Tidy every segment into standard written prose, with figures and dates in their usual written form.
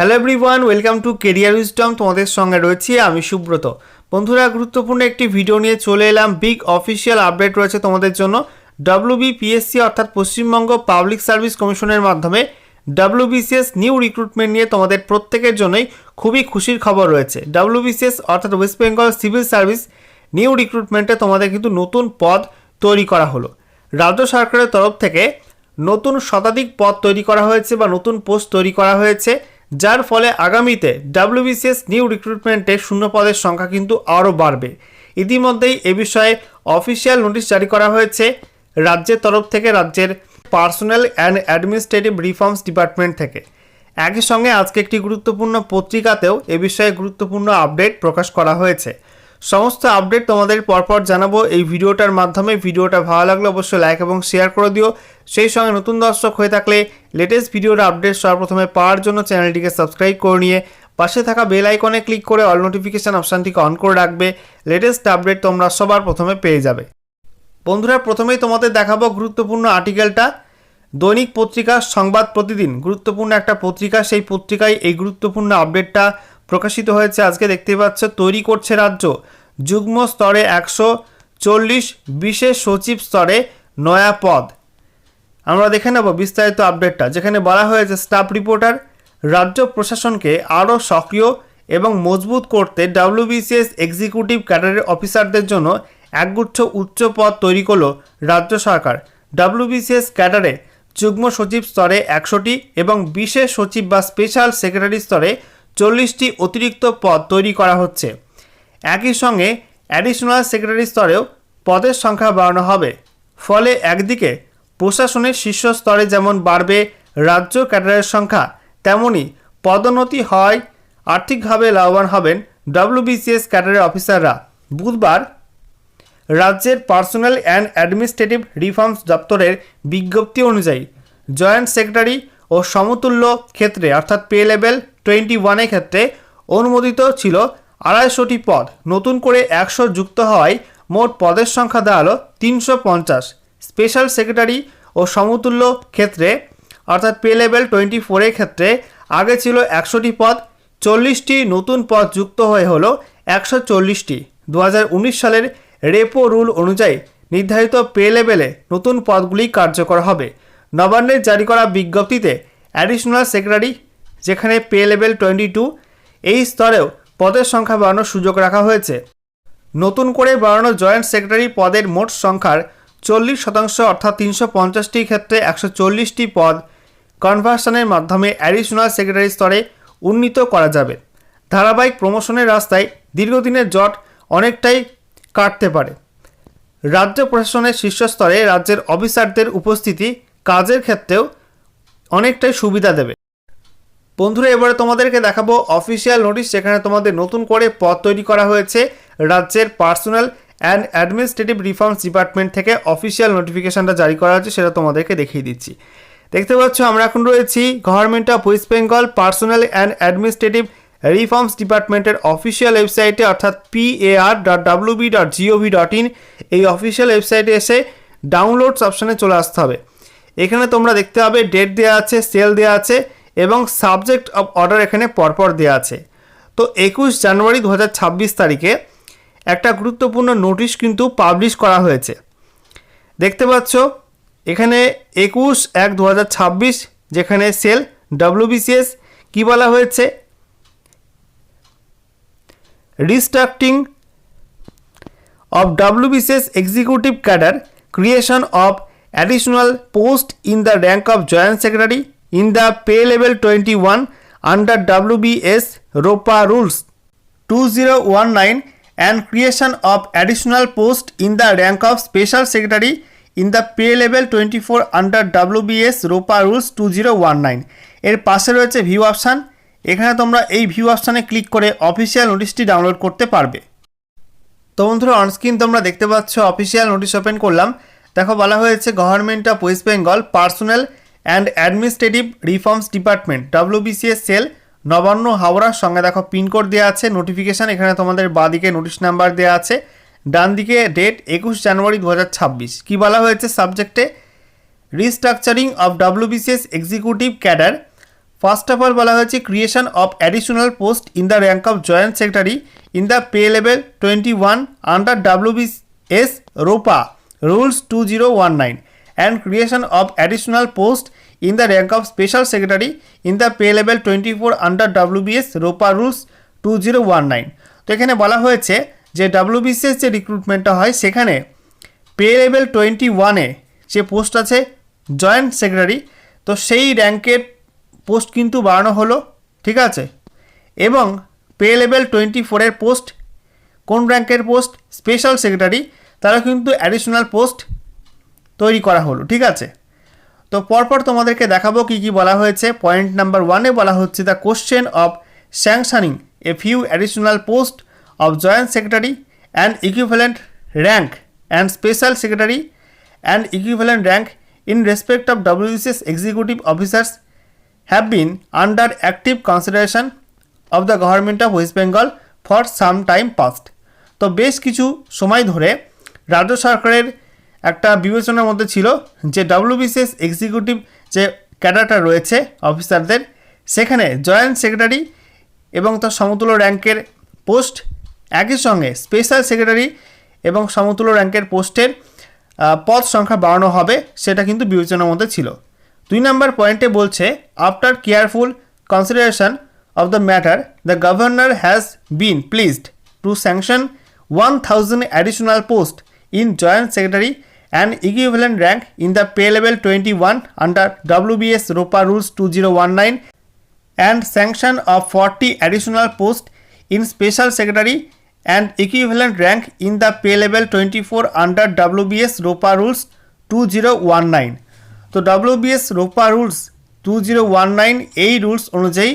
Hello everyone, welcome to career wisdom. তোমাদের সঙ্গে রয়েছি আমি সুব্রত। বন্ধুরা, গুরুত্বপূর্ণ একটি ভিডিও নিয়ে চলে এলাম। বিগ অফিসিয়াল আপডেট রয়েছে তোমাদের জন্য। WBPSC অর্থাৎ পশ্চিমবঙ্গ পাবলিক সার্ভিস কমিশনের মাধ্যমে WBCS নিউ রিক্রুটমেন্ট নিয়ে তোমাদের প্রত্যেকের জন্যই খুবই খুশির খবর রয়েছে। WBCS অর্থাৎ West Bengal civil service new রিক্রুটমেন্টে তোমাদের কিন্তু নতুন পদ তৈরি করা হলো। রাজ্য সরকারের তরফ থেকে নতুন শতাধিক পদ তৈরি করা হয়েছে বা নতুন পোস্ট তৈরি করা হয়েছে, যার ফলে আগামীতে WBCS নিউ রিক্রুটমেন্টে শূন্য পদের সংখ্যা কিন্তু আরও বাড়বে। ইতিমধ্যেই এ বিষয়ে অফিসিয়াল নোটিশ জারি করা হয়েছে রাজ্যের তরফ থেকে, রাজ্যের personal and administrative reforms department থেকে। একই সঙ্গে আজকে একটি গুরুত্বপূর্ণ পত্রিকাতেও এ বিষয়ে গুরুত্বপূর্ণ আপডেট প্রকাশ করা হয়েছে। সমস্ত আপডেট তোমাদের পরপর জানাবো এই ভিডিওটার মাধ্যমে। ভিডিওটা ভালো লাগলে অবশ্যই লাইক এবং শেয়ার করে দিও। সেই সঙ্গে নতুন দর্শক হয়ে থাকলে লেটেস্ট ভিডিওর আপডেট সর্বপ্রথমে পাওয়ার জন্য চ্যানেলটিকে সাবস্ক্রাইব করে নিয়ে পাশে থাকা বেল আইকনে ক্লিক করে অল নোটিফিকেশান অপশানটিকে অন করে রাখবে। লেটেস্ট আপডেট তোমরা সবার প্রথমে পেয়ে যাবে। বন্ধুরা, প্রথমেই তোমাদের দেখাবো গুরুত্বপূর্ণ আর্টিকেলটা। দৈনিক পত্রিকা সংবাদ প্রতিদিন, গুরুত্বপূর্ণ একটা পত্রিকা, সেই পত্রিকায় এই গুরুত্বপূর্ণ আপডেটটা প্রকাশিত হয়েছে। আজকে দেখতে পাচ্ছ, তৈরি করছে রাজ্য যুগ্ম স্তরে 140, বিশেষ সচিব স্তরে নয়া পদ। আমরা দেখে নেব বিস্তারিত আপডেটটা, যেখানে বলা হয়েছে স্টাফ রিপোর্টার। রাজ্য প্রশাসনকে আরও সক্রিয় এবং মজবুত করতে WBCS এক্সিকিউটিভ ক্যাডারের অফিসারদের জন্য একগুচ্ছ উচ্চ পদ তৈরি করল রাজ্য সরকার। WBCS ক্যাডারে যুগ্ম সচিব স্তরে 100টি এবং বিশেষ সচিব বা স্পেশাল সেক্রেটারি স্তরে 40টি অতিরিক্ত পদ তৈরি করা হচ্ছে। একই সঙ্গে অ্যাডিশনাল সেক্রেটারি স্তরেও পদের সংখ্যা বাড়ানো হবে। ফলে একদিকে প্রশাসনের শীর্ষ স্তরে যেমন বাড়বে রাজ্য ক্যাডারের সংখ্যা, তেমনই পদোন্নতি হয় আর্থিকভাবে লাভবান হবেন WBCS ক্যাডারের অফিসাররা। বুধবার রাজ্যের পার্সোনাল অ্যান্ড অ্যাডমিনিস্ট্রেটিভ রিফর্মস দপ্তরের বিজ্ঞপ্তি অনুযায়ী জয়েন্ট সেক্রেটারি ও সমতুল্য ক্ষেত্রে অর্থাৎ পে লেভেল 21 ক্ষেত্রে অনুমোদিত ছিল 250টি পদ। নতুন করে 100 যুক্ত হওয়ায় মোট পদের সংখ্যা দাঁড়ালো 350। স্পেশাল সেক্রেটারি ও সমতুল্য ক্ষেত্রে অর্থাৎ পে লেভেল 24 ক্ষেত্রে আগে ছিল 100টি পদ, 40টি নতুন পদ যুক্ত হয়ে হলো 140টি। 2019 সালের রেপো রুল অনুযায়ী নির্ধারিত পে লেভেলে নতুন পদগুলি কার্যকর হবে। নবান্নের জারি করা বিজ্ঞপ্তিতে অ্যাডিশনাল সেক্রেটারি, যেখানে পে লেভেল 22, এই স্তরেও পদের সংখ্যা বাড়ানোর সুযোগ রাখা হয়েছে। নতুন করে বাড়ানো জয়েন্ট সেক্রেটারি পদের মোট সংখ্যার 40% অর্থাৎ 350টি ক্ষেত্রে 140টি পদ কনভার্সনের মাধ্যমে অ্যাডিশনাল সেক্রেটারি স্তরে উন্নীত করা যাবে। ধারাবাহিক প্রমোশনের রাস্তায় দীর্ঘদিনের জট অনেকটাই কাটতে পারে। রাজ্য প্রশাসনের শীর্ষস্তরে রাজ্যের অফিসারদের উপস্থিতি কাজের ক্ষেত্রেও অনেকটাই সুবিধা দেবে। বন্ধুরা, এবারে তোমাদেরকে দেখাবো অফিসিয়াল নোটিশ, যেখানে তোমাদের নতুন করে পদ তৈরি করা হয়েছে রাজ্যের personal and administrative reforms department থেকে। অফিসিয়াল নোটিফিকেশানটা জারি করা হয়েছে, সেটা তোমাদেরকে দেখিয়ে দিচ্ছি। দেখতে পাচ্ছ, আমরা এখন রয়েছি government of West Bengal personal and administrative reforms ডিপার্টমেন্টের অফিসিয়াল ওয়েবসাইটে অর্থাৎ par.wb.gov.in। এই অফিসিয়াল ওয়েবসাইটে এসে ডাউনলোডস অপশানে চলে আসতে হবে। এখানে তোমরা দেখতে পাবে ডেট দেওয়া আছে, সেল দেওয়া আছে এবং সাবজেক্ট অফ অর্ডার এখানে পরপর দেওয়া আছে। তো 21 জানুয়ারি 2026 তারিখে একটা গুরুত্বপূর্ণ নোটিশ কিন্তু পাবলিশ করা হয়েছে। দেখতে পাচ্ছ এখানে 21/1/2026, যেখানে সেল WBCS কি বলা হয়েছে, রিস্ট্রাকটিং of WBCS executive cadre, creation of additional post in the rank of joint secretary in the pay level 21 under WBS ROPA rules 2019 and creation of additional post in the rank of special secretary in the pay level 24 under WBS ROPA rules 2019। এর পাশে রয়েছে view option. এখানে তোমরা এই view অপশানে click করে official নোটিশটি download করতে পারবে। তো বন্ধুরা, অনস্ক্রিন তোমরা দেখতে পাচ্ছ অফিসিয়াল নোটিশ ওপেন করলাম। দেখো বলা হয়েছে government of West Bengal personal and administrative reforms department WBCS cell Nabanna, হাওড়ার সঙ্গে দেখো পিনকোড দেওয়া আছে, নোটিফিকেশান এখানে তোমাদের বাঁদিকে নোটিশ নাম্বার দেওয়া আছে, ডান দিকে ডেট 21 জানুয়ারি 2026। কী বলা হয়েছে সাবজেক্টে, restructuring of WBCS executive cadre first of all বলা হয়েছে creation of additional post in the rank of joint secretary in the pay level 21 under WBS ROPA rules 2019 and creation of additional post in the rank of special secretary in the pay level 24 under WBS ROPA rules 2019। তো এখানে বলা হয়েছে যে WBCS যে রিক্রুটমেন্টটা হয় সেখানে pay level 21-এ যে post আছে জয়েন্ট সেক্রেটারি, তো সেই র্যাঙ্কের পোস্ট কিন্তু বাড়ানো হলো, ঠিক আছে। এবং পে লেভেল 24-এর পোস্ট কোন র্যাঙ্কের পোস্ট স্পেশাল সেক্রেটারি, তারা কিন্তু অ্যাডিশনাল পোস্ট তৈরি করা হলো, ঠিক আছে। তো পরপর তোমাদেরকে দেখাবো কী কী বলা হয়েছে। পয়েন্ট নাম্বার 1-এ বলা হচ্ছে the question of sanctioning a few additional post of joint secretary and equivalent rank and special secretary and equivalent rank in respect of WBCS executive officers have been under active consideration of the government of West Bengal for some time past। তো বেশ কিছু সময় ধরে রাজ্য সরকারের একটা বিবেচনার মধ্যে ছিল যে WBCS এক্সিকিউটিভ যে ক্যাডারটা রয়েছে অফিসারদের, সেখানে জয়েন্ট সেক্রেটারি এবং তার সমতুল্য র্যাঙ্কের পোস্ট, একই সঙ্গে স্পেশাল সেক্রেটারি এবং সমতুল্য র্যাঙ্কের পোস্টের পদ সংখ্যা বাড়ানো হবে, সেটা কিন্তু বিবেচনার মধ্যে ছিল। 2 নম্বর পয়েন্টে বলছে after careful consideration of the matter the governor has been pleased two sanction 1000 additional post in joint secretary and equivalent rank in the pay level 21 under WBS ROPA rules 2019 and sanction of 40 additional posts in special secretary and equivalent rank in the pay level 24 under WBS ROPA rules 2019। তো WBS ROPA rules 2019 এই rules অনুযায়ী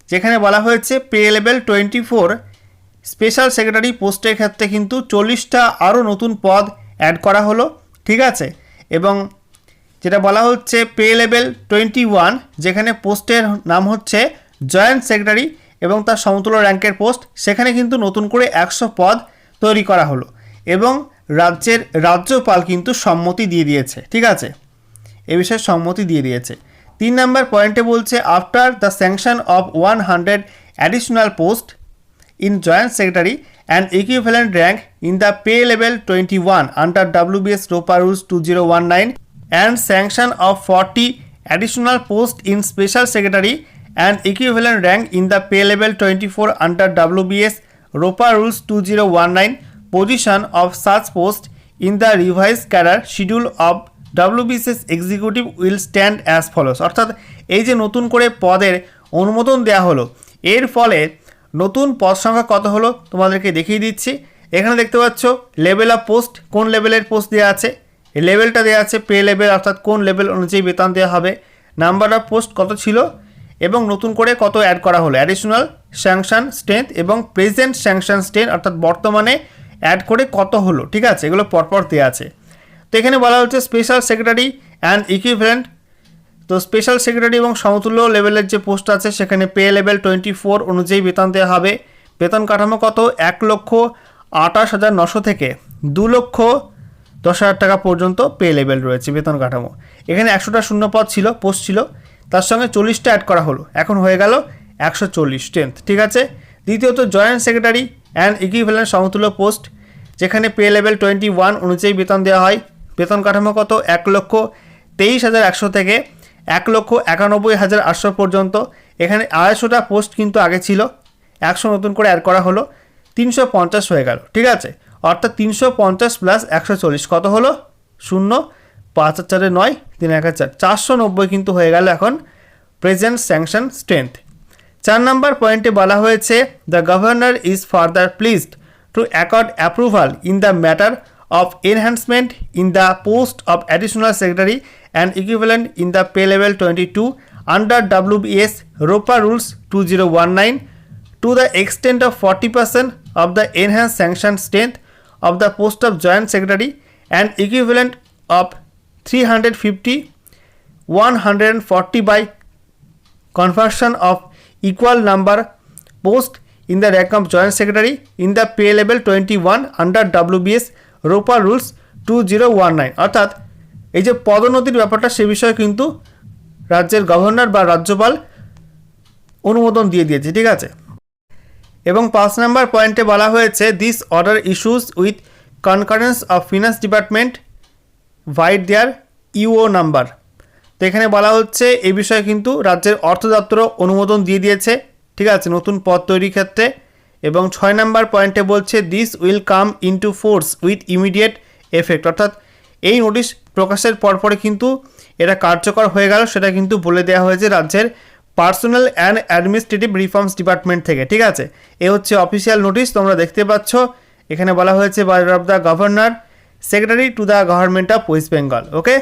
যেখানে বলা হয়েছে pay level 24 special secretary পোস্টের ক্ষেত্রে কিন্তু 40টা আরও নতুন পদ অ্যাড করা হলো, ঠিক আছে। এবং যেটা বলা হচ্ছে পে লেভেল 21 যেখানে পোস্টের নাম হচ্ছে জয়েন্ট সেক্রেটারি এবং তার সমতুল্য র্যাঙ্কের পোস্ট, সেখানে কিন্তু নতুন করে 100 পদ তৈরি করা হলো এবং রাজ্যের রাজ্যপাল কিন্তু সম্মতি দিয়ে দিয়েছে, ঠিক আছে, এ বিষয়ে সম্মতি দিয়ে দিয়েছে। 3 নম্বর পয়েন্টে বলছে after the sanction of 100 additional post in joint secretary and equivalent rank in the pay level 21 under WBS ROPA rules 2019 and sanction of 40 additional posts in special secretary and equivalent rank in the pay level 24 under WBS ROPA rules 2019 position of such post in the revised cadre schedule of WBCS executive will stand as follows। অর্থাৎ এই যে নতুন করে পদের অনুমোদন দেওয়া হলো, এর ফলে নতুন পদ সংখ্যা কত হলো তোমাদেরকে দেখিয়ে দিচ্ছি। এখানে দেখতে পাচ্ছ লেভেল অফ পোস্ট, কোন লেভেলের পোস্ট দেওয়া আছে, এই লেভেলটা দেওয়া আছে পে লেভেল, অর্থাৎ কোন লেভেল অনুযায়ী বেতন দেওয়া হবে, নাম্বার অফ পোস্ট কত ছিল এবং নতুন করে কত অ্যাড করা হলো, অ্যাডিশনাল স্যাংশন স্ট্রেংথ এবং প্রেজেন্ট স্যাংশন স্ট্রেংথ অর্থাৎ বর্তমানে অ্যাড করে কত হলো, ঠিক আছে, এগুলো পরপর দেওয়া আছে। তো এখানে বলা হচ্ছে স্পেশাল সেক্রেটারি অ্যান্ড ইকুইভ্যালেন্ট, তো স্পেশাল সেক্রেটারি এবং সমতুল্য লেভেলের যে পোস্ট আছে সেখানে পে লেভেল 24 অনুযায়ী বেতন দেওয়া হবে। বেতন কাঠামো কত 1,28,900 থেকে 2,10,000 টাকা পর্যন্ত পে লেভেল রয়েছে বেতন কাঠামো। এখানে 100টা শূন্য পদ ছিল, পোস্ট ছিল, তার সঙ্গে 40টা অ্যাড করা হলো, এখন হয়ে গেল 140 স্ট্রেংথ, ঠিক আছে। দ্বিতীয়ত জয়েন্ট সেক্রেটারি অ্যান্ড ইকুইভ্যালেন্ট সমতুল্য পোস্ট যেখানে পে লেভেল 21 অনুযায়ী বেতন দেওয়া হয়। বেতন কাঠামো কত 1,23,100 থেকে 1,91,800 পর্যন্ত। এখানে 250টা পোস্ট কিন্তু আগে ছিল, 100 নতুন করে অ্যাড করা হলো, 350 হয়ে গেল, ঠিক আছে। অর্থাৎ 350 প্লাস 140 কত হলো 0, 5 আর 4 9, 3 1 4, 490 কিন্তু হয়ে গেল এখন প্রেজেন্ট স্যাংশন স্ট্রেংথ। 4 নম্বর পয়েন্টে বলা হয়েছে the governor is further pleased two accord approval in the matter of enhancement in the post of additional secretary and equivalent in the pay level 22 under WBS ROPA rules 2019 to the extent of 40% of the enhanced sanction strength of the post of joint secretary and equivalent of 350 140 by conversion of equal number post in the rank of joint secretary in the pay level 21 under WBS ROPA rules 2019। অর্থাৎ এই যে পদোন্নতির ব্যাপারটা সে বিষয়ে কিন্তু রাজ্যের governor বা রাজ্যপাল অনুমোদন দিয়ে দিয়েছে, ঠিক আছে। এবং 5 নম্বর পয়েন্টে বলা হয়েছে this order issues with concurrence of finance department vide their UO number. তো এখানে বলা হচ্ছে এই বিষয়ে কিন্তু রাজ্যের অর্থ দপ্তর অনুমোদন দিয়ে দিয়েছে, ঠিক আছে, নতুন পদ তৈরির ক্ষেত্রে। এবং 6 নম্বর পয়েন্টে বলছে this will come into force with immediate effect, অর্থাৎ এই নোটিশ প্রকাশের পরপরে কিন্তু এটা কার্যকর হয়ে গেল, সেটা কিন্তু বলে দেওয়া হয়েছে রাজ্যের personal and administrative reforms department থেকে, ঠিক আছে। এ হচ্ছে অফিসিয়াল নোটিশ, তোমরা দেখতে পাচ্ছ। এখানে বলা হয়েছে by of the governor secretary to the government of West Bengal. Okay.